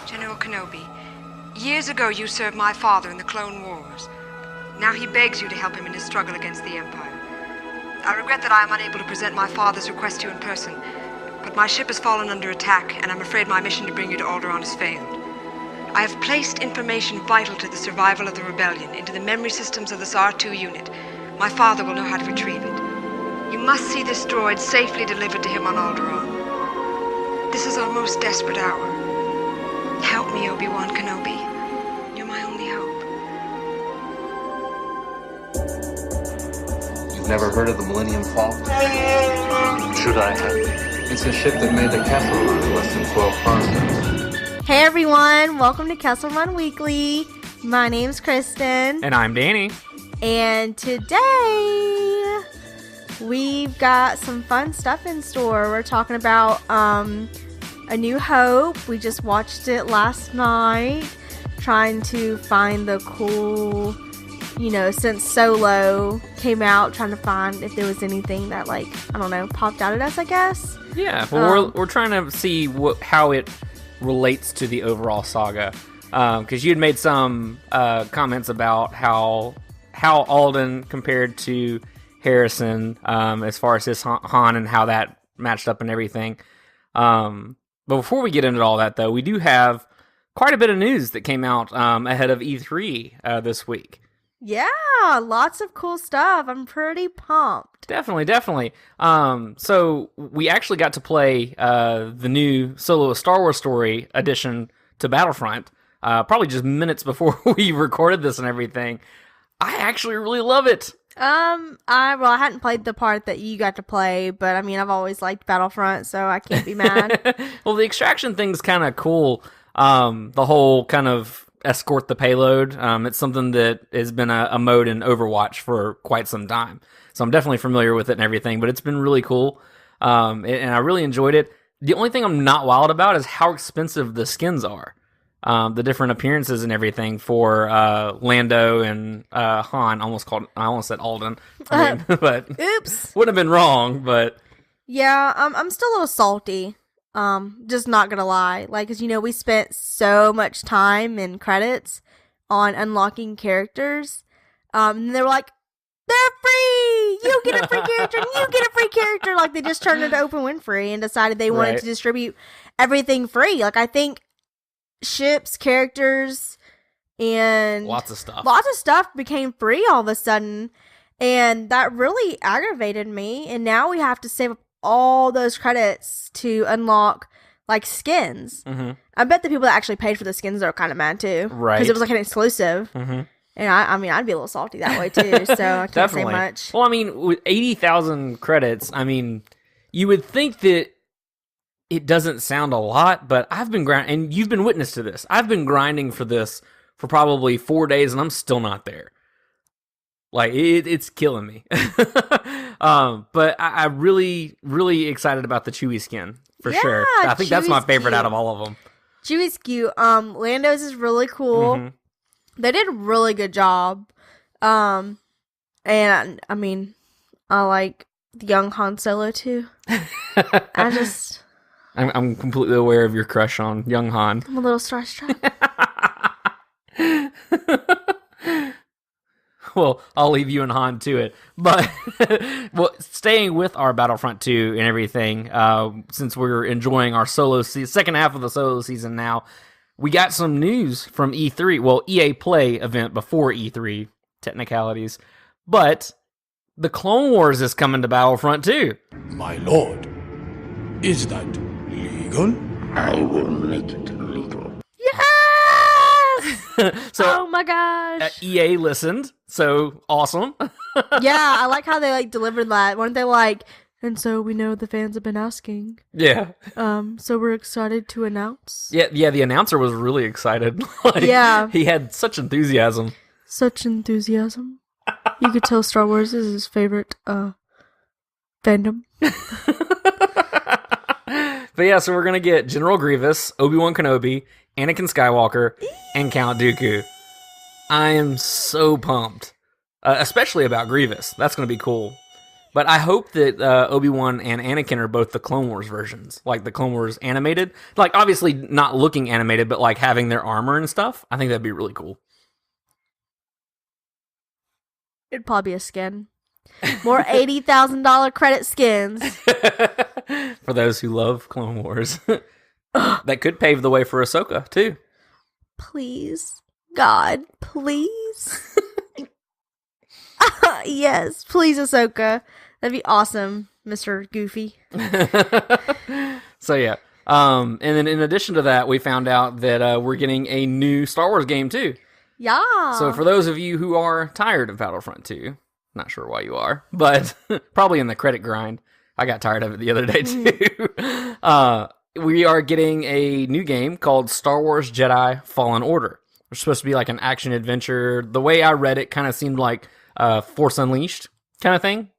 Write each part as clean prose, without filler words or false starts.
General Kenobi, years ago you served my father in the Clone Wars. Now he begs you to help him in his struggle against the Empire. I regret that I am unable to present my father's request to you in person, but my ship has fallen under attack, and I'm afraid my mission to bring you to Alderaan has failed. I have placed information vital to the survival of the rebellion into the memory systems of this R2 unit. My father will know how to retrieve it. You must see this droid safely delivered to him on Alderaan. This is our most desperate hour. Help me, Obi-Wan Kenobi. You're my only hope. You've never heard of the Millennium Falcon? Should I have? It's a ship that made the Kessel run in less than 12 parsecs. Hey everyone, welcome to Kessel Run Weekly. My name's Kristen. And I'm Danny. And today, we've got some fun stuff in store. We're talking about A New Hope. We just watched it last night, trying to find the cool, since Solo came out, trying to find if there was anything that, popped out at us, I guess. Yeah, well, we're trying to see how it relates to the overall saga. Because you had made some comments about how Alden compared to Harrison as far as his Han and how that matched up and everything. But before we get into all that, though, we do have quite a bit of news that came out ahead of E3 this week. Yeah, lots of cool stuff. I'm pretty pumped. Definitely. So we actually got to play the new Solo: A Star Wars Story edition to Battlefront, probably just minutes before we recorded this and everything. I actually really love it. I hadn't played the part that you got to play, but I mean, I've always liked Battlefront, so I can't be mad. Well, the extraction thing's kind of cool. The whole kind of escort the payload. It's something that has been a mode in Overwatch for quite some time. So I'm definitely familiar with it and everything, but it's been really cool. And I really enjoyed it. The only thing I'm not wild about is how expensive the skins are. The different appearances and everything for Lando and Han. I almost said Alden. But oops. Would have been wrong, but yeah, I'm still a little salty. Just not gonna lie. Cause we spent so much time and credits on unlocking characters. And they were like, they're free! You get a free character and you get a free character! They just turned it to Oprah Winfrey and decided they wanted to distribute everything free. I think ships, characters, and lots of stuff became free all of a sudden. And that really aggravated me. And now we have to save up all those credits to unlock skins. Mm-hmm. I bet the people that actually paid for the skins are kind of mad too, right? Because it was an exclusive. Mm-hmm. And I'd be a little salty that way too. So I can't say much. Well, with 80,000 credits, you would think that it doesn't sound a lot, but I've been grinding, and you've been witness to this. I've been grinding for this for probably 4 days, and I'm still not there. It's killing me. But I really, really excited about the Chewie skin, for sure. I think that's my favorite out of all of them. Chewie's cute. Lando's is really cool. Mm-hmm. They did a really good job. And, I like the young Han Solo, too. I'm completely aware of your crush on young Han. I'm a little starstruck. Well, I'll leave you and Han to it. But staying with our Battlefront 2 and everything, since we're enjoying our second half of the solo season now, we got some news from E3. Well, EA Play event before E3, technicalities. But the Clone Wars is coming to Battlefront 2. My lord, is that legal? I will make it legal. Yes! So, oh my gosh. EA listened, so awesome. Yeah, I like how they delivered that. Weren't they and so we know the fans have been asking. Yeah. So we're excited to announce. Yeah, the announcer was really excited. Yeah. He had such enthusiasm. Such enthusiasm. You could tell Star Wars is his favorite fandom. But yeah, so we're going to get General Grievous, Obi-Wan Kenobi, Anakin Skywalker, and Count Dooku. I am so pumped. Especially about Grievous. That's going to be cool. But I hope that Obi-Wan and Anakin are both the Clone Wars versions, like the Clone Wars animated. Like, obviously not looking animated, but like having their armor and stuff. I think that'd be really cool. It'd probably be a skin. More $80,000 credit skins. For those who love Clone Wars. That could pave the way for Ahsoka, too. Please. God, please. Yes, please, Ahsoka. That'd be awesome, Mr. Goofy. So, yeah. And then in addition to that, we found out that we're getting a new Star Wars game, too. Yeah. So for those of you who are tired of Battlefront 2, not sure why you are, but probably in the credit grind. I got tired of it the other day, too. We are getting a new game called Star Wars Jedi Fallen Order. It's supposed to be like an action-adventure. The way I read it kind of seemed like Force Unleashed kind of thing.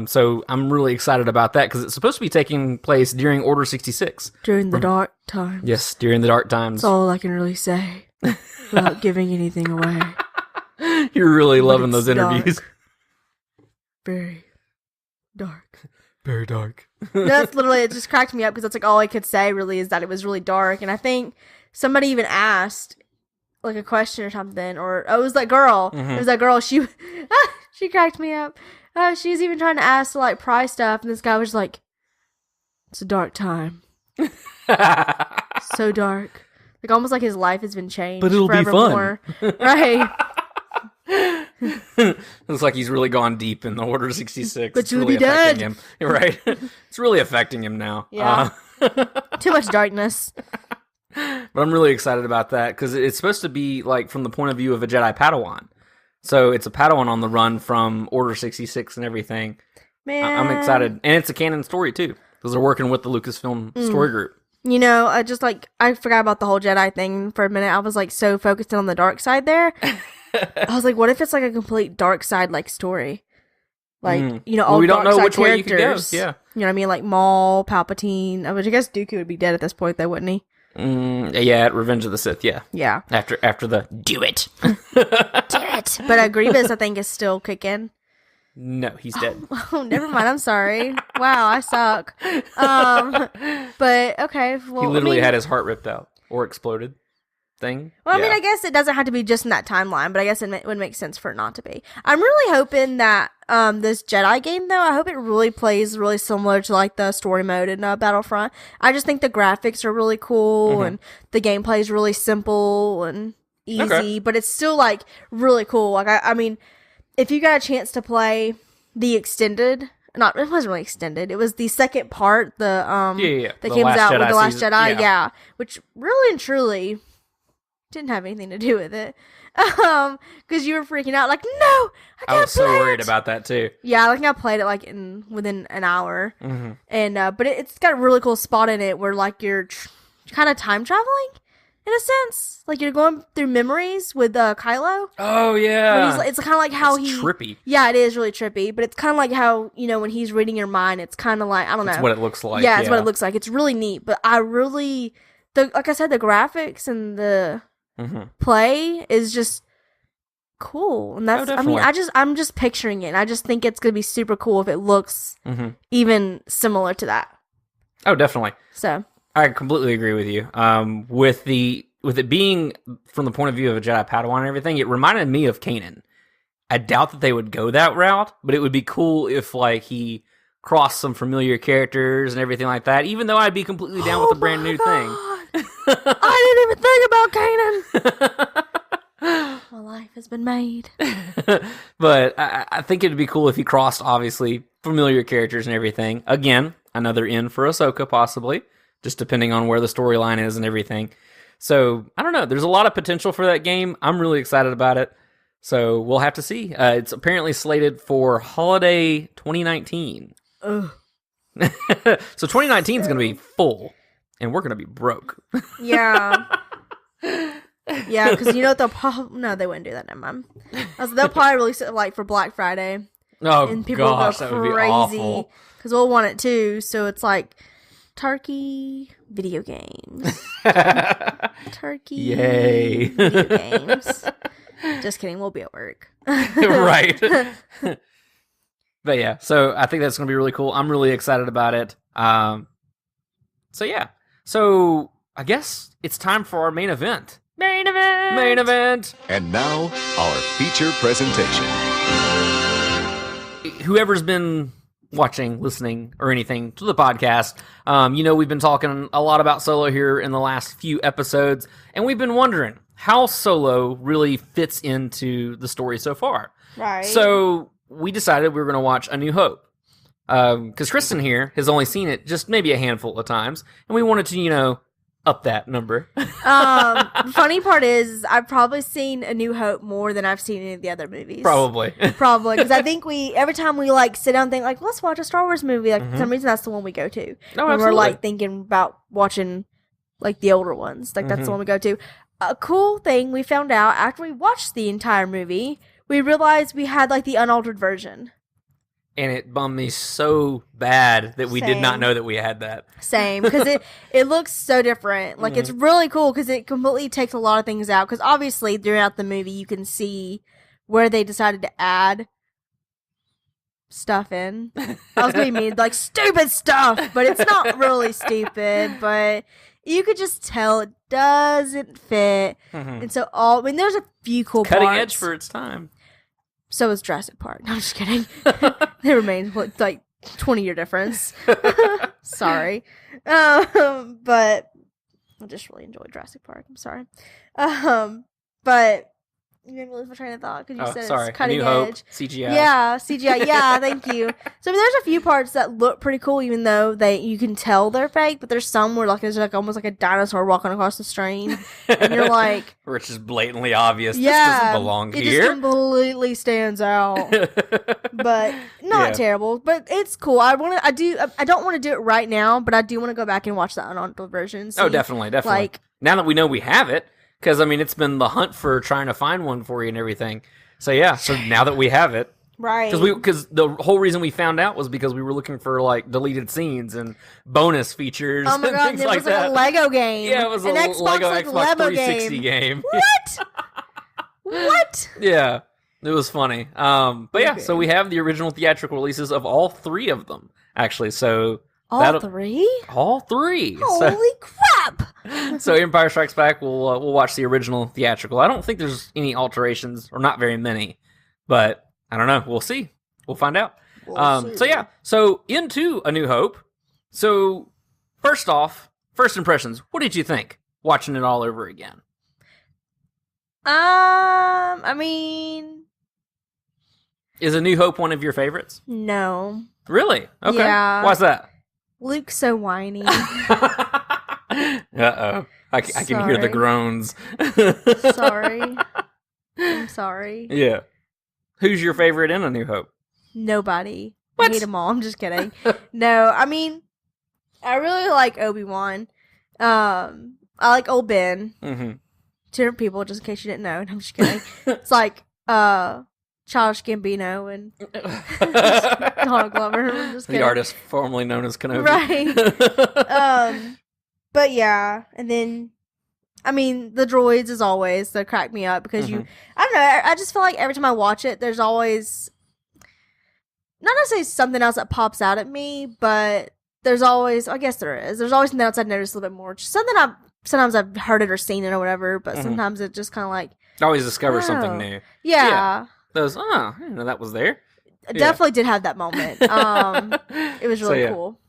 So I'm really excited about that because it's supposed to be taking place during Order 66. During the dark times. Yes, during the dark times. That's all I can really say without giving anything away. You're really loving it's those interviews. Dark. Very dark. Very dark. That's literally, it just cracked me up because that's like all I could say really is that it was really dark. And I think somebody even asked like a question or something, or it was that girl. Mm-hmm. It was that girl. She cracked me up. She was even trying to ask to like pry stuff, and this guy was like, "It's a dark time, so dark, like almost like his life has been changed, but it'll be fun, right?" Looks like he's really gone deep in the Order 66. But it's you'll really be affecting dead. him. Right? It's really affecting him now. Yeah. Too much darkness. But I'm really excited about that because it's supposed to be like from the point of view of a Jedi Padawan. So it's a Padawan on the run from Order 66 and everything. Man. I'm excited. And it's a canon story too because they're working with the Lucasfilm story group. You know, I forgot about the whole Jedi thing for a minute. I was like so focused on the dark side there. I was like, what if it's like a complete dark side like story? Like, you know, all we don't dark know side which way you could go. characters. Yeah. You know what I mean? Like Maul, Palpatine. I guess Dooku would be dead at this point though, wouldn't he? Yeah, at Revenge of the Sith, yeah. Yeah. After the do it. Did it. But Grievous, I think, is still kicking. No, he's dead. Oh, never mind. I'm sorry. Wow, I suck. But okay. Well, He literally had his heart ripped out or exploded. Thing. Well, I mean, I guess it doesn't have to be just in that timeline, but I guess it would make sense for it not to be. I'm really hoping that this Jedi game, though, I hope it really plays really similar to like the story mode in Battlefront. I just think the graphics are really cool and the gameplay is really simple and easy, but it's still like really cool. Like I mean, if you got a chance to play the extended. It wasn't really extended. It was the second part, that came out with The Last Jedi, yeah, which really and truly didn't have anything to do with it. Because you were freaking out, like, no, I can't I was so play worried it. about that too. Yeah, I played it like within an hour, and but it's got a really cool spot in it where like you're kind of time traveling in a sense, like you're going through memories with Kylo. Oh yeah, It's kind of like how it's trippy. Yeah, it is really trippy, but it's kind of like how when he's reading your mind, it's kind of like I don't know. That's what it looks like. Yeah, it's what it looks like. It's really neat, but I really like I said, the graphics and the play is just cool, and that's I mean I'm just picturing it and I just think it's gonna be super cool if it looks even similar to that. Oh, definitely. So I completely agree with you. With it being from the point of view of a Jedi Padawan and everything, it reminded me of Kanan. I doubt that they would go that route, but it would be cool if like he crossed some familiar characters and everything like that, even though I'd be completely down with a brand new thing. I didn't even think about Kanan. My life has been made. But I think it'd be cool if he crossed, obviously, familiar characters and everything. Again, another in for Ahsoka, possibly, just depending on where the storyline is and everything. So, I don't know. There's a lot of potential for that game. I'm really excited about it. So, we'll have to see. It's apparently slated for holiday 2019. Ugh. So, 2019 is going to be full. And we're going to be broke. Yeah. Yeah, because they'll probably... No, they wouldn't do that. Never mind. They'll probably release it like for Black Friday. Oh, and people gosh, will that go would be awful. Because we'll want it too. So it's like turkey video games. Turkey Yay. video games. Just kidding. We'll be at work. Right. But yeah, so I think that's going to be really cool. I'm really excited about it. So yeah. So I guess it's time for our main event. Main event! Main event! And now, our feature presentation. Whoever's been watching, listening, or anything to the podcast, we've been talking a lot about Solo here in the last few episodes, and we've been wondering how Solo really fits into the story so far. Right. So we decided we were going to watch A New Hope. Because Kristen here has only seen it just maybe a handful of times, and we wanted to, up that number. The funny part is I've probably seen A New Hope more than I've seen any of the other movies. Probably, because I think every time we sit down and think let's watch a Star Wars movie, for some reason that's the one we go to. No, when absolutely. we're thinking about watching the older ones, that's the one we go to. A cool thing we found out after we watched the entire movie, we realized we had the unaltered version. And it bummed me so bad that we did not Same. know that we had that. Same, because it looks so different. It's really cool because it completely takes a lot of things out. Because obviously, throughout the movie, you can see where they decided to add stuff in. I was going to mean, stupid stuff, but it's not really stupid. But you could just tell it doesn't fit. And so, there's a few cool Cutting parts. edge for its time. So is Jurassic Park. No, I'm just kidding. There remains 20-year difference. Sorry. But I just really enjoyed Jurassic Park. I'm sorry. But you made me lose my train of thought because you said sorry. it's cutting New Hope, edge. CGI. Yeah, CGI. Yeah, thank you. So there's a few parts that look pretty cool, even though you can tell they're fake. But there's some where there's almost like a dinosaur walking across the stream, and you're like, where it's just blatantly obvious. yeah, this doesn't belong it here. just completely stands out. But not terrible. But it's cool. I don't want to do it right now, but I do want to go back and watch the unaltered version. Oh, definitely. Now that we know we have it, because it's been the hunt for trying to find one for you and everything. So yeah, now that we have it, right? Because the whole reason we found out was because we were looking for deleted scenes and bonus features. Oh my and god, things it like was that. a Lego game. Yeah, it was an a Xbox, Lego Xbox 360 game. What? What? Yeah, it was funny. But yeah, Okay. so we have the original theatrical releases of all three of them, actually. So All three? all three. Holy crap! So Empire Strikes Back, we'll watch the original theatrical. I don't think there's any alterations, or not very many, but I don't know. We'll see. We'll find out. So yeah, so into A New Hope. So first off, first impressions. What did you think watching it all over again? I mean, Is A New Hope one of your favorites? no. Really? Okay. Yeah. Why's that? Luke's so whiny. Uh-oh. I can hear the Sorry. groans. Sorry. I'm sorry. Yeah. Who's your favorite in A New Hope? Nobody. What? I hate them all. I'm just kidding. No, I mean, I really like Obi-Wan. I like Old Ben. Mm-hmm. Different people, just in case you didn't know. I'm just kidding. It's like Childish Gambino and Donald Glover. I'm just kidding. The artist formerly known as Kenobi. Right. But yeah, and then I mean the droids as always, they crack me up because I don't know, I just feel like every time I watch it, there's always not necessarily something else that pops out at me, but there's always, I guess there's always something else I've noticed a little bit more. Just something sometimes I've heard it or seen it or whatever, but sometimes it just kind of like Always discover oh. something new. Yeah. Those, I didn't know that was there. I definitely did have that moment. It was really cool.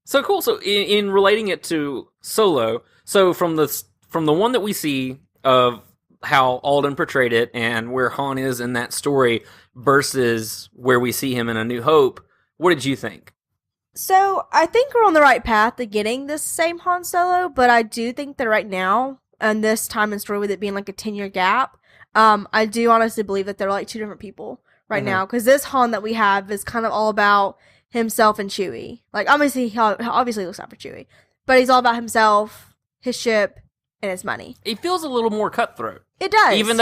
So cool. So in relating it to Solo, so from the one that we see of how Alden portrayed it and where Han is in that story versus where we see him in A New Hope, what did you think? So I think we're on the right path to getting this same Han Solo, but I do think that right now, and this time in story with it being like a 10-year gap, I do honestly believe that they're like two different people right now, because this Han that we have is kind of all about himself and Chewie. Like, obviously he looks out for Chewie, but he's all about himself, his ship, and his money. It feels a little more cutthroat. It does. Even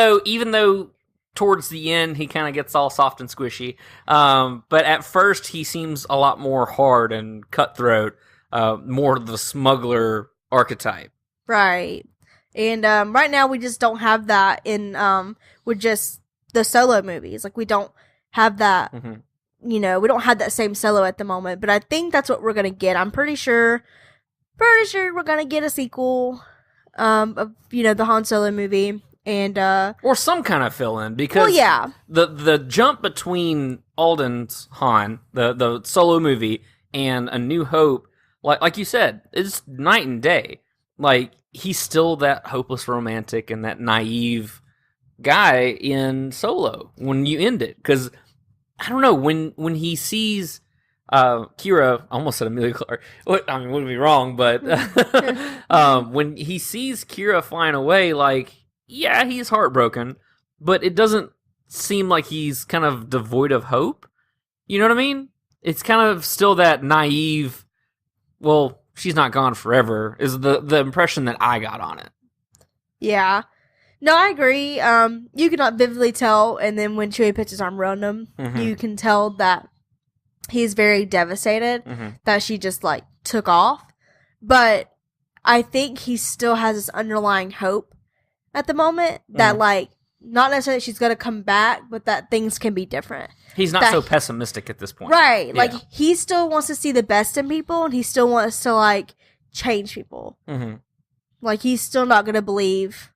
though towards the end he kind of gets all soft and squishy. But at first he seems a lot more hard and cutthroat, more the smuggler archetype. Right. And right now we just don't have that in with just the Solo movies. Like, we don't have that we don't have that same Solo at the moment, but I think that's what we're gonna get. I'm pretty sure we're gonna get a sequel of the Han Solo movie, and or some kind of fill-in, because the jump between Alden's Han, the Solo movie, and A New Hope, like you said, is night and day. Like, he's still that hopeless romantic and that naive guy in Solo when you end it, because I don't know, when he sees Kira, I almost said Amelia Clark. I mean, wouldn't be wrong, but when he sees Kira flying away, like, yeah, he's heartbroken, but it doesn't seem like he's kind of devoid of hope. You know what I mean? It's kind of still that naive, well, she's not gone forever, is the impression that I got on it. Yeah. No, I agree. You cannot vividly tell, and then when Chewie puts his arm around him, you can tell that he's very devastated that she just, like, took off. But I think he still has this underlying hope at the moment that, like, not necessarily she's going to come back, but that things can be different. He's not so pessimistic at this point. Right. Yeah. Like, he still wants to see the best in people, and he still wants to, like, change people. Like, he's still not going to believe...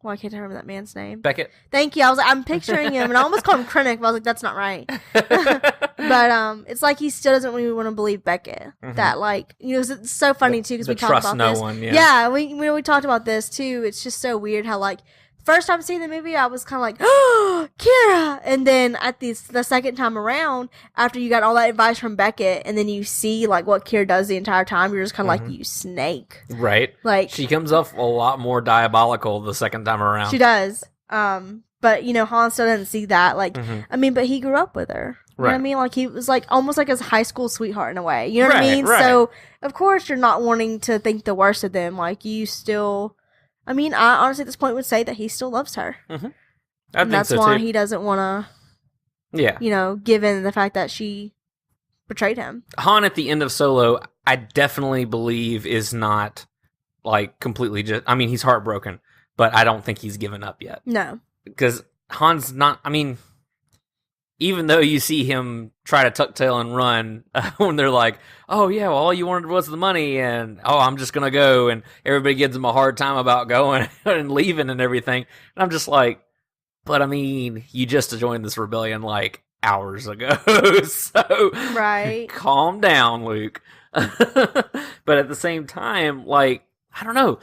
Well, I can't remember that man's name. Beckett. Thank you. I'm picturing him, and I almost called him Krennic, but I was like, that's not right. But it's like he still doesn't really want to believe Beckett. That, like, it's so funny too, because we talked about no this. One, yeah. Yeah, we talked about this too. It's just so weird how, like, first time seeing the movie, I was kind of like, oh, Kira! And then at the second time around, after you got all that advice from Beckett, and then you see, like, what Kira does the entire time, you're just kind of like, you snake. Right. Like, she comes off a lot more diabolical the second time around. She does. But, Han still doesn't see that. Like, I mean, but he grew up with her. You know what I mean? Like, he was, like, almost like his high school sweetheart in a way. You know what I mean? Right. So, of course, you're not wanting to think the worst of them. Like, you still... I mean, I honestly at this point would say that he still loves her. And that's why he doesn't want to, given the fact that she betrayed him. Han at the end of Solo, I definitely believe is not, like, completely just... I mean, he's heartbroken, but I don't think he's given up yet. No. Because Han's not... I mean, even though you see him try to tuck tail and run, when they're like, oh, yeah, well, all you wanted was the money, and, oh, I'm just going to go, and everybody gives him a hard time about going and leaving and everything. And I'm just like, but, I mean, you just joined this rebellion, like, hours ago, so calm down, Luke. But at the same time, like, I don't know,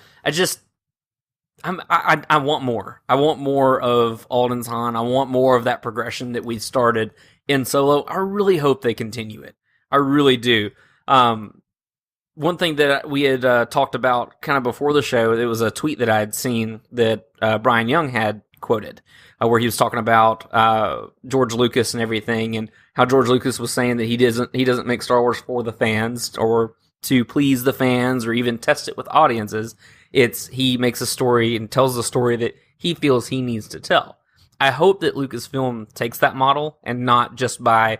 I want more. I want more of Alden's Han. I want more of that progression that we started in Solo. I really hope they continue it. I really do. One thing that we had talked about kind of before the show, it was a tweet that I had seen that Brian Young had quoted, where he was talking about George Lucas and everything, and how George Lucas was saying that he doesn't make Star Wars for the fans or to please the fans or even test it with audiences. He makes a story and tells the story that he feels he needs to tell. I hope that Lucasfilm takes that model and not just by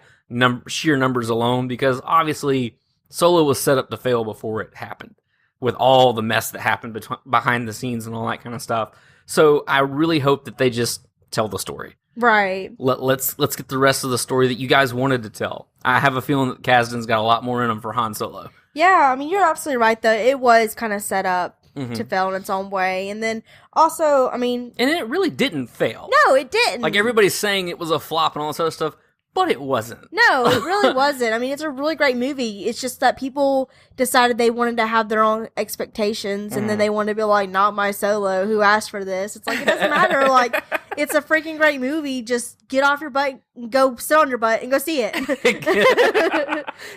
sheer numbers alone, because obviously Solo was set up to fail before it happened, with all the mess that happened behind the scenes and all that kind of stuff. So I really hope that they just tell the story. Right. Let's get the rest of the story that you guys wanted to tell. I have a feeling that Kasdan's got a lot more in him for Han Solo. Yeah, I mean, you're absolutely right, though. It was kind of set up to fail in its own way. And then also, I mean... And it really didn't fail. No, it didn't. Like, everybody's saying it was a flop and all this other stuff, but it wasn't. No, it really wasn't. I mean, it's a really great movie. It's just that people decided they wanted to have their own expectations, and then they wanted to be like, not my Solo, who asked for this? It's like, it doesn't matter. Like, it's a freaking great movie. Just get off your butt, go sit on your butt, and go see it.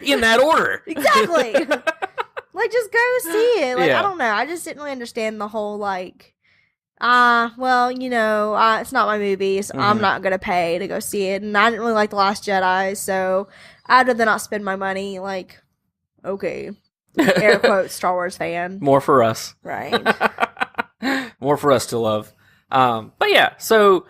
In that order. Exactly. Like, just go see it. Like, I don't know. I just didn't really understand the whole, like, well, it's not my movie, so I'm not going to pay to go see it. And I didn't really like The Last Jedi, so I'd rather not spend my money. Like, okay. Air quotes, Star Wars fan. More for us. Right. More for us to love. But yeah, so...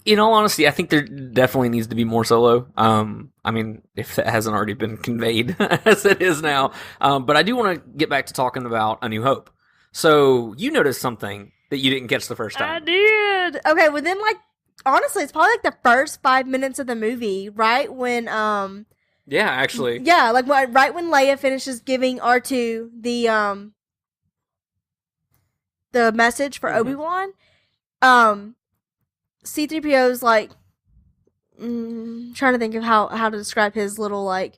In all honesty, I think there definitely needs to be more Solo. I mean, if that hasn't already been conveyed as it is now. But I do want to get back to talking about A New Hope. So you noticed something that you didn't catch the first time. I did. Okay, within like honestly, it's probably like the first 5 minutes of the movie, right when Yeah, actually. yeah, like right when Leia finishes giving R2 the message for Obi-Wan, C-3PO's like trying to think of how to describe his little like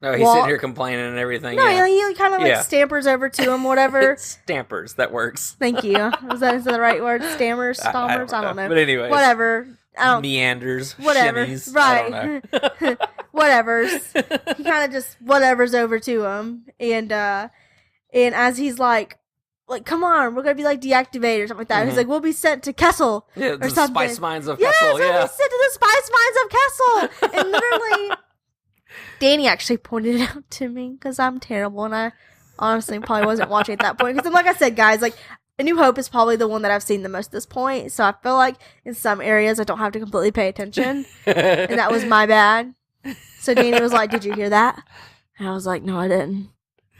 No, he's sitting here complaining and everything. No, yeah. he kind of like stampers over to him, whatever. Stampers, that works. Thank you. Is that the right word? Stammers, stompers? I don't know. But anyways. Whatever. Meanders. Whatever. Shimmies, right. Whatever's. He kind of just whatever's over to him. And as he's like, come on, we're going to be like deactivated or something like that. He's like, we'll be sent to Kessel. Yeah, or the something. Spice Mines of Yes, Kessel. we'll Yeah, be sent to the Spice Mines of Kessel. And literally, Danny actually pointed it out to me because I'm terrible and I honestly probably wasn't watching at that point. Because like I said, guys, like A New Hope is probably the one that I've seen the most at this point. So I feel like in some areas I don't have to completely pay attention. And that was my bad. So Danny was like, "Did you hear that?" And I was like, "No, I didn't."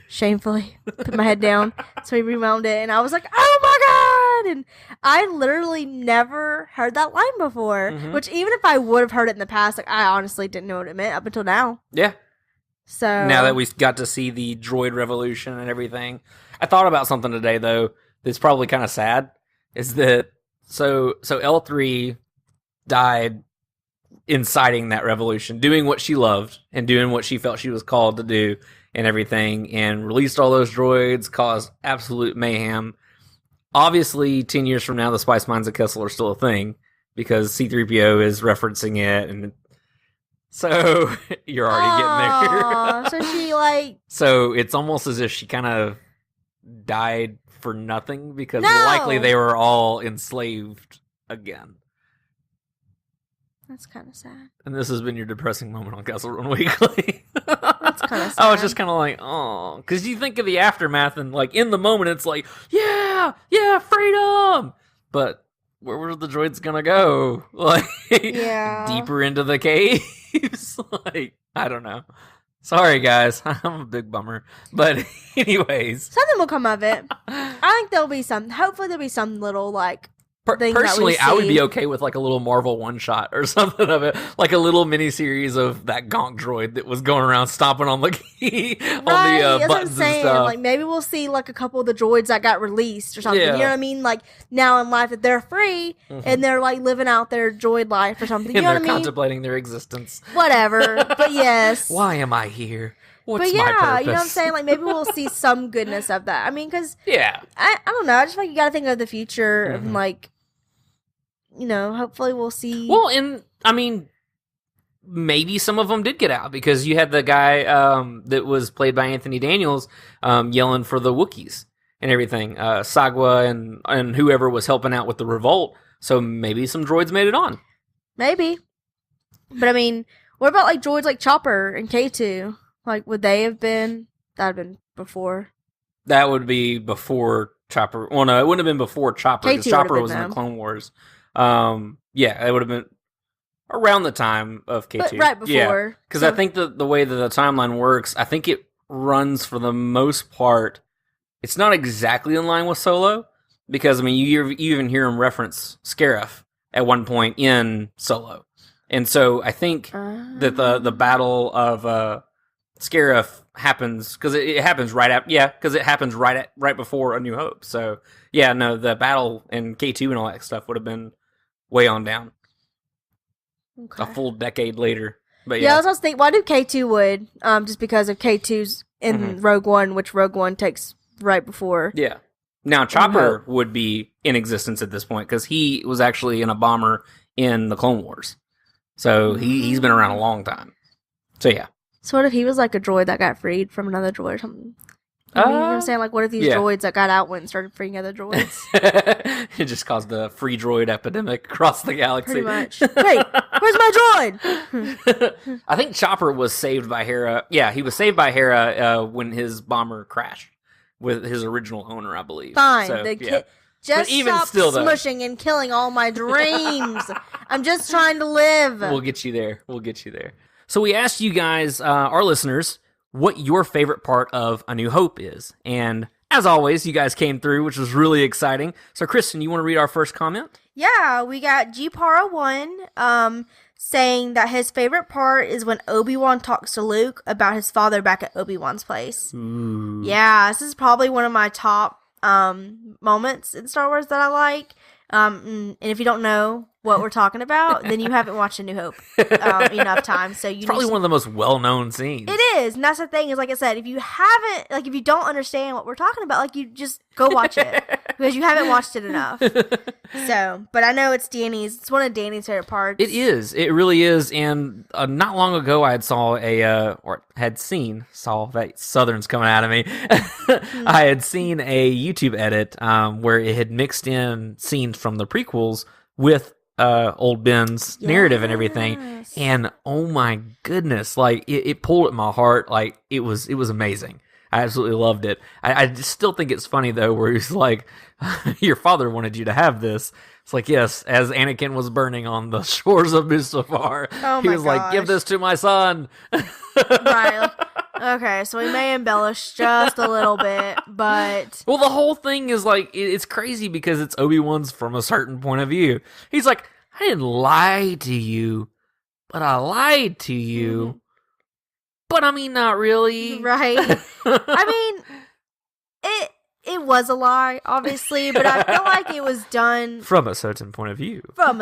Shamefully put my head down. So he rewound it and I was like, "Oh my God." And I literally never heard that line before. Which even if I would have heard it in the past, like I honestly didn't know what it meant up until now. Yeah. So now that we got to see the droid revolution and everything, I thought about something today though that's probably kind of sad. Is that so L3 died inciting that revolution, doing what she loved and doing what she felt she was called to do and everything, and released all those droids, caused absolute mayhem. Obviously, 10 years from now, the Spice Mines of Kessel are still a thing because C-3PO is referencing it, and so you're already getting there. So she like... So it's almost as if she kind of died for nothing because likely they were all enslaved again. That's kind of sad. And this has been your depressing moment on Kessel Run Weekly. That's kind of sad. I was just kind of like, oh, because you think of the aftermath and like in the moment it's like, yeah, freedom. But where were the droids gonna go? Like, deeper into the caves? Like, I don't know. Sorry, guys. I'm a big bummer. But anyways. Something will come of it. I think there'll be some, hopefully there'll be some little like, personally, I would be okay with like a little Marvel one-shot or something of it, like a little mini-series of that Gonk droid that was going around stomping on the key, on the buttons and stuff. Like maybe we'll see like a couple of the droids that got released or something. Yeah. You know what I mean? Like now in life that they're free and they're like living out their droid life or something. You know what I mean? Contemplating their existence. Whatever. But yes. Why am I here? What's but yeah, my purpose? you know what I'm saying? Like maybe we'll see some goodness of that. I mean, because I don't know. I just like you got to think of the future and like. You know, hopefully we'll see. Well, and I mean, maybe some of them did get out because you had the guy that was played by Anthony Daniels yelling for the Wookiees and everything, Sagwa and whoever was helping out with the revolt. So maybe some droids made it on. Maybe, but I mean, what about like droids like Chopper and K2? Like, would they have been? That'd have been before. That would be before Chopper. Well, no, it wouldn't have been before Chopper because Chopper was in the them. Clone Wars. Yeah, it would have been around the time of K2. But right before. Yeah, because I think the way that the timeline works, I think it runs for the most part. It's not exactly in line with Solo because I mean you even hear him reference Scarif at one point in Solo, and so I think that the battle of Scarif happens because it happens right after. Yeah, because it happens right before A New Hope. So yeah, no, the battle in K2 and all that stuff would have been way on down. Okay. A full decade later. But yeah, I was thinking, why do K2 would? Just because of K2's in Rogue One, which Rogue One takes right before. Yeah. Now, Chopper would be in existence at this point because he was actually in a bomber in the Clone Wars. So he's been around a long time. So yeah. So what if he was like a droid that got freed from another droid or something? You know what I'm saying? Like, what if these droids that got out went and started freeing other droids? It just caused a free droid epidemic across the galaxy. Pretty much. Wait, where's my droid? I think Chopper was saved by Hera. Yeah, he was saved by Hera when his bomber crashed with his original owner, I believe. Fine. So, just stop smushing and killing all my dreams. I'm just trying to live. We'll get you there. So we asked you guys, our listeners, what your favorite part of A New Hope is. And As always, you guys came through, which was really exciting. So, Kristen, you want to read our first comment? Yeah, we got Gpara1 saying that his favorite part is when Obi-Wan talks to Luke about his father back at Obi-Wan's place. Ooh. Yeah, this is probably one of my top moments in Star Wars that I like. And if you don't know what we're talking about, then you haven't watched A New Hope enough times. So It's probably one of the most well-known scenes. It is, and that's the thing. Is like I said, if you haven't, like, if you don't understand what we're talking about, like, you just go watch it because you haven't watched it enough. So, but I know it's Danny's. It's one of Danny's favorite parts. It is. It really is. And not long ago, I had saw that Southern's coming out of me. I had seen a YouTube edit where it had mixed in scenes from the prequels with old Ben's narrative and everything. And oh my goodness, like it pulled at my heart. Like it was amazing. I absolutely loved it. I just still think it's funny though, where he's like, "Your father wanted you to have this." It's like, yes, as Anakin was burning on the shores of Mustafar, he was like, "Give this to my son." Right. Okay, so we may embellish just a little bit, but... Well, the whole thing is like, it's crazy because it's Obi-Wan's from a certain point of view. He's like, "I didn't lie to you, but I lied to you." Mm-hmm. But I mean, not really. Right. I mean, it was a lie, obviously, but I feel like it was done... From a certain point of view. But I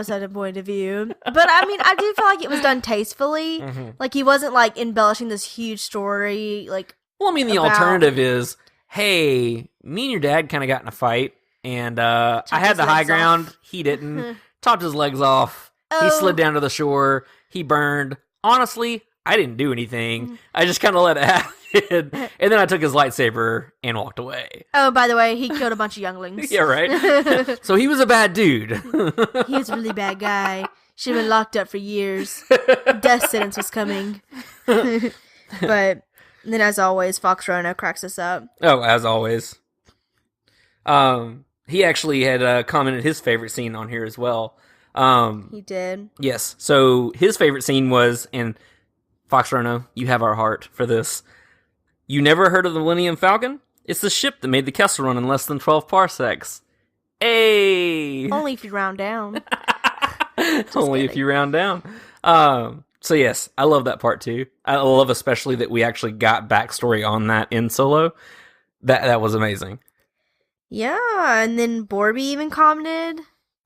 mean, I do feel like it was done tastefully. Mm-hmm. Like, he wasn't, like, embellishing this huge story, like... Well, I mean, the alternative is, hey, me and your dad kind of got in a fight, and I had the high ground. He didn't. Chopped his legs off. He slid down to the shore. He burned. Honestly, I didn't do anything. I just kind of let it happen. And then I took his lightsaber and walked away. Oh, by the way, he killed a bunch of younglings. Yeah, right? So he was a bad dude. He was a really bad guy. Should have been locked up for years. Death sentence was coming. But then, as always, Fox Rono cracks us up. Oh, as always. He actually had commented his favorite scene on here as well. He did. Yes. So his favorite scene was, and Fox Rono, you have our heart for this. "You never heard of the Millennium Falcon? It's the ship that made the Kessel Run in less than 12 parsecs. Hey! Only if you round down. Only if you round down. So yes, I love that part too. I love especially that we actually got backstory on that in Solo. That was amazing. Yeah, and then Borby even commented.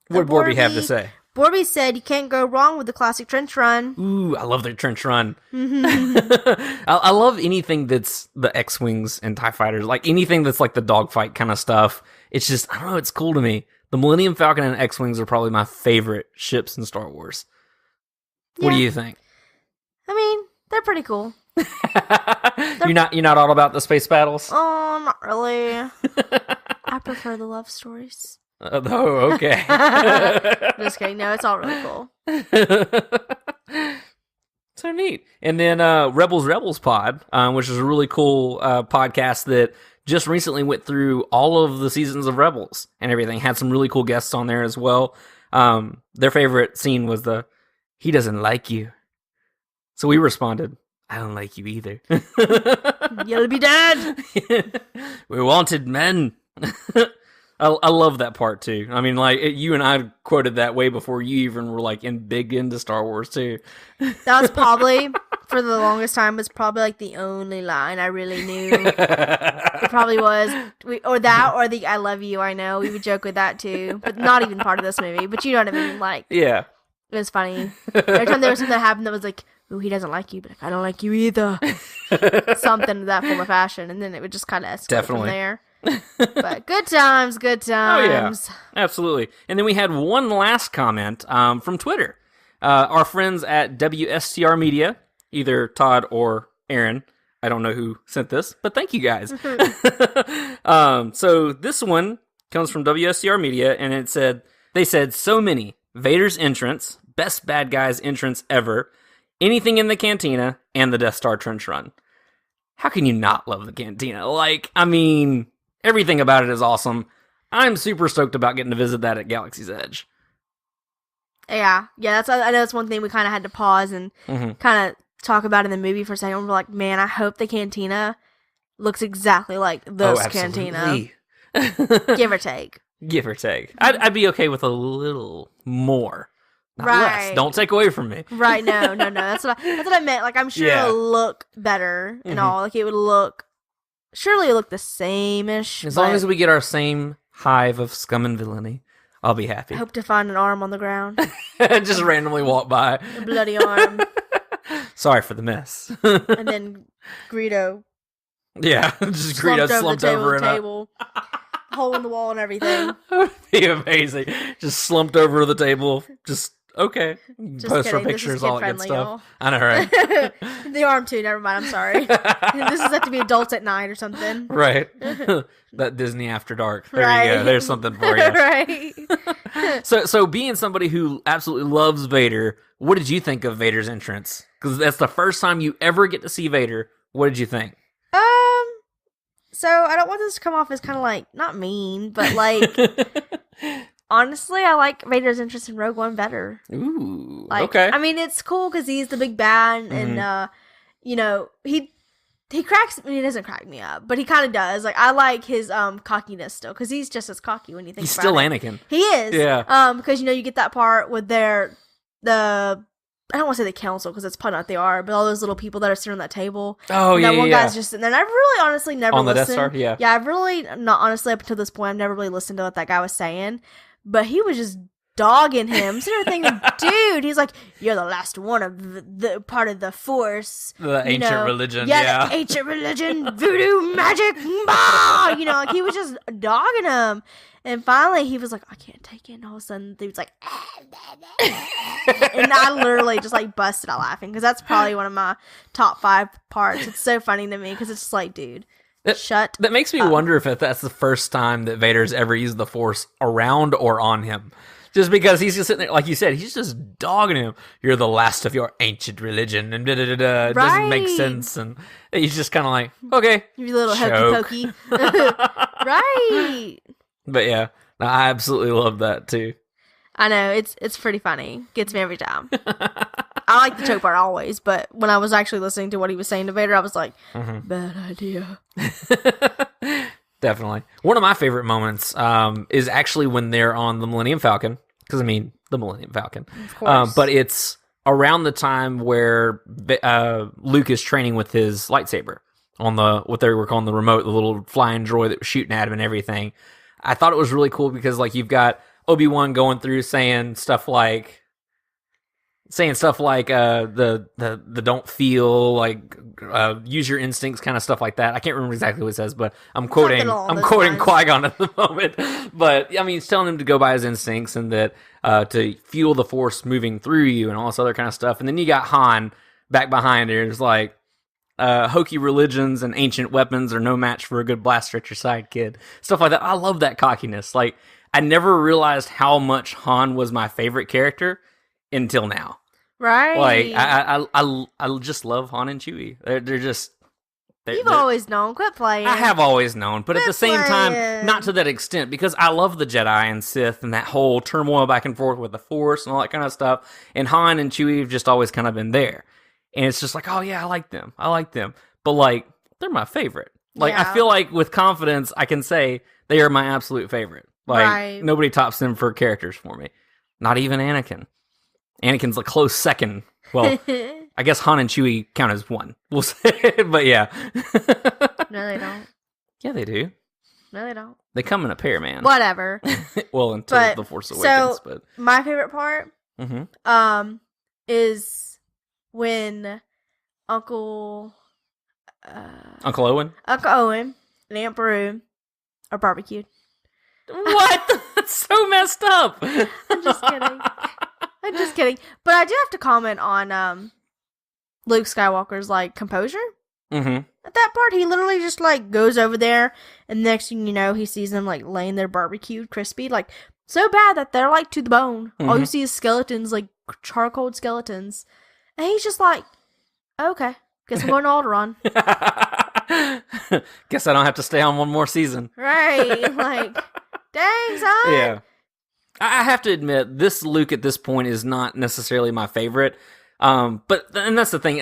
What did Borby have to say? Borby said you can't go wrong with the classic trench run. Ooh, I love their trench run. I love anything that's the X-Wings and TIE Fighters. Like anything that's like the dogfight kind of stuff. It's just, I don't know, it's cool to me. The Millennium Falcon and X-Wings are probably my favorite ships in Star Wars. What do you think? I mean, they're pretty cool. You're not all about the space battles? Oh, not really. I prefer the love stories. Oh, okay. Just kidding. No, it's all really cool. So neat. And then Rebels Pod, which is a really cool podcast that just recently went through all of the seasons of Rebels and everything. Had some really cool guests on there as well. Their favorite scene was "He doesn't like you." So we responded, "I don't like you either." You'll be dead. We're wanted men. I love that part too. I mean, like you and I quoted that way before you even were like big into Star Wars too. That was probably, for the longest time, was probably like the only line I really knew. It probably was, or the "I love you." I know we would joke with that too, but not even part of this movie. But you know what I mean? Like, yeah, it was funny. Every time there was something that happened that was like, "Ooh, he doesn't like you," but I don't like you either. Something to that form of fashion, and then it would just kind of escalate from there. But good times. Oh yeah, absolutely. And then we had one last comment from Twitter. Our friends at WSTR Media, either Todd or Aaron. I don't know who sent this, but thank you guys. So this one comes from WSTR Media, and they said so many. Vader's entrance, best bad guy's entrance ever, anything in the cantina, and the Death Star trench run. How can you not love the cantina? Like, I mean, everything about it is awesome. I'm super stoked about getting to visit that at Galaxy's Edge. Yeah, I know that's one thing we kind of had to pause and kind of talk about in the movie for a second. We're like, man, I hope the cantina looks exactly like this cantina. Give or take. Give or take. I'd be okay with a little more. Not less. Don't take away from me. Right, no. That's what I meant. Like, I'm sure it'll look better and all. Like, it would look... Surely it look the same-ish. As long as we get our same hive of scum and villainy, I'll be happy. I hope to find an arm on the ground. Just randomly walk by. A bloody arm. Sorry for the mess. And then Greedo. Yeah, just Greedo slumped over in table. Hole in the wall and everything. That would be amazing. Just slumped over the table. Just, okay. Just post kidding. our pictures, all that good stuff. Y'all. I know, right? The arm too, never mind, I'm sorry. This is have to be adults at night or something. Right. That Disney After Dark. There you go. There's something for you. Right. So being somebody who absolutely loves Vader, what did you think of Vader's entrance? Because that's the first time you ever get to see Vader. What did you think? So I don't want this to come off as kind of like, not mean, but like, honestly, I like Vader's entrance in Rogue One better. Ooh, like, okay. I mean, it's cool because he's the big bad, and, you know, he cracks, I mean, he doesn't crack me up, but he kind of does. Like, I like his cockiness still, because he's just as cocky when you think he's about still it. Anakin. He is. Yeah. Because, you know, you get that part with I don't want to say the council because it's probably not they are, but all those little people that are sitting on that table. Oh, and yeah, that one yeah. guy's just sitting there. And I've really honestly never on the listened. Death Star? Yeah. Yeah, I've really, not honestly, up until this point, I've never really listened to what that guy was saying. But he was just dogging him. Sitting there thinking, dude, he's like, you're the last one of the part of the Force. The ancient religion, Yeah, the ancient religion, voodoo, magic, bah! You know, like he was just dogging him. And finally, he was like, I can't take it. And all of a sudden, he was like, and I literally just like busted out laughing because that's probably one of my top 5 parts. It's so funny to me because it's just like, dude, shut That makes me wonder if that's the first time that Vader's ever used the Force around or on him. Just because he's just sitting there, like you said, he's just dogging him. You're the last of your ancient religion, and da-da-da-da. It doesn't make sense. And he's just kind of like, okay. You little hokey pokey. Right. But yeah, I absolutely love that too. I know, it's pretty funny. Gets me every time. I like the choke part always, but when I was actually listening to what he was saying to Vader, I was like, bad idea. Definitely. One of my favorite moments is actually when they're on the Millennium Falcon. Because, I mean, the Millennium Falcon. Of course. But it's around the time where Luke is training with his lightsaber on what they were calling the remote, the little flying droid that was shooting at him and everything. I thought it was really cool because, like, you've got Obi-Wan going through saying stuff like the don't feel, like use your instincts, kind of stuff like that. I can't remember exactly what it says, but I'm quoting Qui-Gon at the moment. But I mean, it's telling him to go by his instincts and that to fuel the Force moving through you and all this other kind of stuff. And then you got Han back behind her. It's like hokey religions and ancient weapons are no match for a good blaster at your side, kid. Stuff like that. I love that cockiness. Like, I never realized how much Han was my favorite character until now. Right. Like, I just love Han and Chewie. They're just... You've always known. Quit playing. I have always known, but at the same time, playing. not to that extent, because I love the Jedi and Sith and that whole turmoil back and forth with the Force and all that kind of stuff. And Han and Chewie have just always kind of been there. And it's just like, oh yeah, I like them. But like, they're my favorite. Like, Yeah. I feel like with confidence, I can say they are my absolute favorite. Like, Right. Nobody tops them for characters for me. Not even Anakin. Anakin's a close second. Well, I guess Han and Chewie count as one. We'll say, but yeah. No, they don't. Yeah, they do. No, they don't. They come in a pair, man. Whatever. Well, until But, the Force Awakens. so, But my favorite part is when Uncle Owen. and Aunt Beru are barbecued. What? That's so messed up. I'm just kidding. I'm just kidding. But I do have to comment on Luke Skywalker's like composure. Mm-hmm. At that part, he literally just like goes over there, and next thing you know, he sees them like laying there barbecued, crispy, like so bad that they're like to the bone. Mm-hmm. All you see is skeletons, like charcoal skeletons, and he's just like, okay, guess I'm going to Alderaan. Guess I don't have to stay on one more season. Right? Like, dang, son. Yeah. I have to admit, this Luke at this point is not necessarily my favorite. And that's the thing,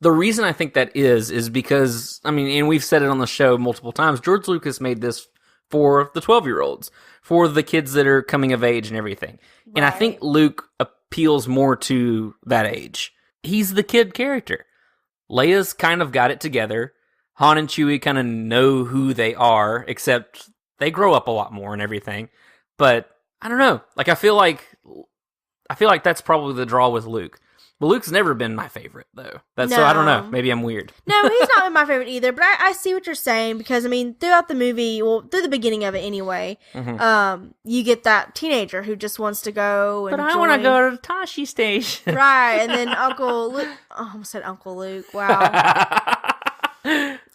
The reason I think that is because, I mean, and we've said it on the show multiple times, George Lucas made this for the 12-year-olds, for the kids that are coming of age and everything. Right. And I think Luke appeals more to that age. He's the kid character. Leia's kind of got it together. Han and Chewie kind of know who they are, except they grow up a lot more and everything. But I don't know. Like, I feel like that's probably the draw with Luke. But Luke's never been my favorite, though. So I don't know. Maybe I'm weird. No, he's not been my favorite either. But I see what you're saying because, I mean, throughout the movie, well, through the beginning of it anyway, you get that teenager who just wants to go and I want to go to Tashi Station. Right, and then Uncle Luke. Oh, I almost said Uncle Luke. Wow.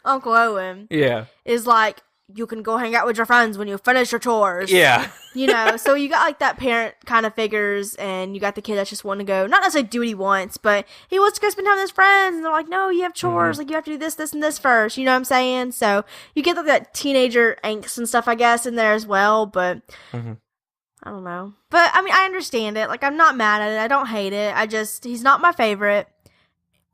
Uncle Owen. Yeah. Is like, you can go hang out with your friends when you finish your chores. Yeah. So you got like that parent kind of figures, and you got the kid that's just wanting to go, not necessarily do what he wants, but he wants to go spend time with his friends, and they're like, no, you have chores, like you have to do this, this, and this first, you know what I'm saying? So you get like that teenager angst and stuff, I guess, in there as well, but I don't know. But I mean, I understand it. Like, I'm not mad at it. I don't hate it. He's not my favorite,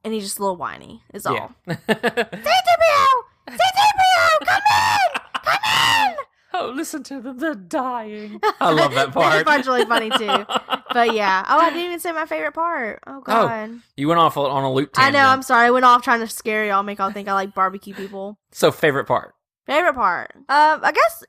and he's just a little whiny, is all. Yeah. C-3PO! C-3PO! Come in! Come in! Oh, listen to them. They're dying. I love that part. That part's really funny, too. But yeah. Oh, I didn't even say my favorite part. Oh, God. Oh, you went off on a loop tangent. I know. I'm sorry. I went off trying to scare y'all, make y'all think I like barbecue people. So, favorite part? Favorite part? I guess,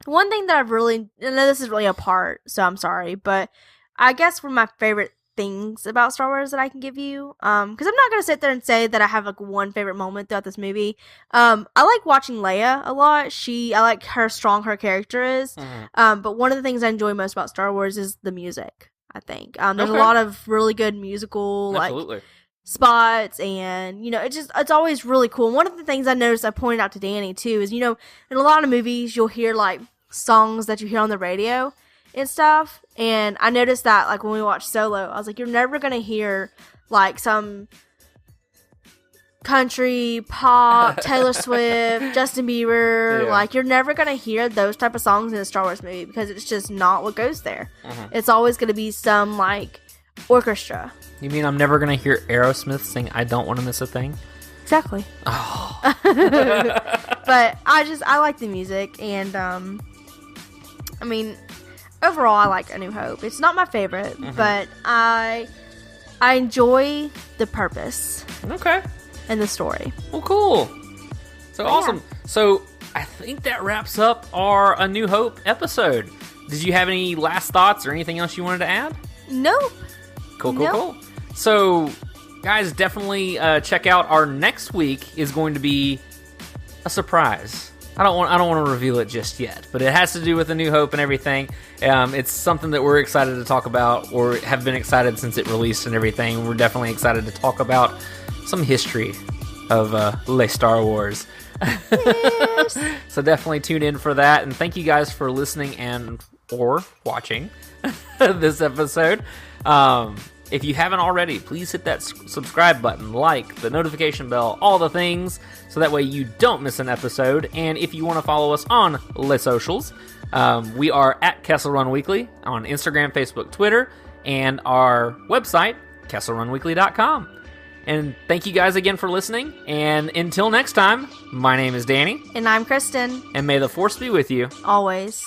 one thing that I've really... I know this is really a part, so I'm sorry. But I guess one of my favorite things about Star Wars that I can give you, because I'm not going to sit there and say that I have like one favorite moment throughout this movie. I like watching Leia a lot. I like how strong her character is. But one of the things I enjoy most about Star Wars is the music, I think. There's a lot of really good musical like spots, and it's always really cool. And one of the things I noticed, I pointed out to Danny too, is in a lot of movies you'll hear like songs that you hear on the radio and stuff, and I noticed that like when we watched Solo, I was like, you're never gonna hear like some country pop Taylor Swift, Justin Bieber, like you're never gonna hear those type of songs in a Star Wars movie because it's just not what goes there. It's always gonna be some like orchestra. You mean I'm never gonna hear Aerosmith sing I Don't Want to Miss a Thing? Exactly. Oh. But I like the music, and I mean, overall, I like A New Hope. It's not my favorite, but I enjoy the purpose. Okay. And the story. Well, cool. So awesome. Yeah. So I think that wraps up our A New Hope episode. Did you have any last thoughts or anything else you wanted to add? Nope. Cool. So, guys, definitely check out our next week is going to be a surprise. I don't want to reveal it just yet, but it has to do with A New Hope and everything. It's something that we're excited to talk about, or have been excited since it released and everything. We're definitely excited to talk about some history of Le Star Wars. Yes. So definitely tune in for that, and thank you guys for listening and or watching this episode. If you haven't already, please hit that subscribe button, like, the notification bell, all the things, so that way you don't miss an episode. And if you want to follow us on the socials, we are at Kessel Run Weekly on Instagram, Facebook, Twitter, and our website, kesselrunweekly.com. And thank you guys again for listening. And until next time, my name is Danny. And I'm Kristen. And may the Force be with you. Always.